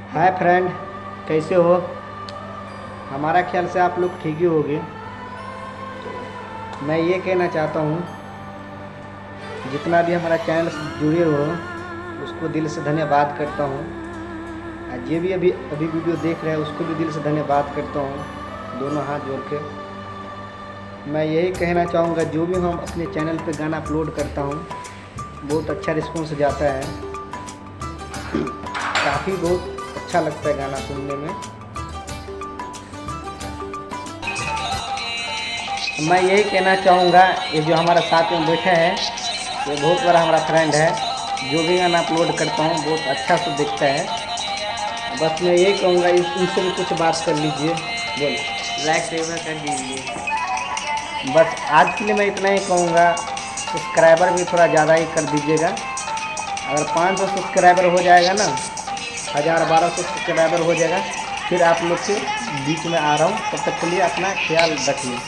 Hi friend, कैसे हो? हमारा ख्याल से आप लोग ठीक ही होगे। मैं ये कहना चाहता हूँ, जितना भी हमारा चैनल से जुड़े हो उसको दिल से धन्यवाद करता हूँ। और ये भी अभी अभी वीडियो देख रहे हैं उसको भी दिल से धन्यवाद करता हूँ, दोनों हाथ जोड़ के। मैं यही कहना चाहूँगा, जो भी हम अपने चैनल पे गाना अपलोड करता हूँ बहुत अच्छा रिस्पॉन्स जाता है, काफ़ी बहुत अच्छा लगता है गाना सुनने में। मैं यही कहना चाहूँगा, ये जो हमारा साथ में बैठा है ये बहुत बड़ा हमारा फ्रेंड है। जो भी गाना अपलोड करता हूँ बहुत अच्छा से दिखता है। बस मैं यही कहूँगा, इनसे भी कुछ बात कर लीजिए। बोलो। लाइक सेवर कर दीजिए। बस आज के लिए मैं इतना ही कहूँगा, सब्सक्राइबर भी थोड़ा ज़्यादा ही कर दीजिएगा। अगर 500 सब्सक्राइबर हो जाएगा ना, 1000-1200 सब्सक्राइबर हो जाएगा, फिर आप लोग के बीच में आ रहा हूँ। तब तक के लिए अपना ख्याल रखिए।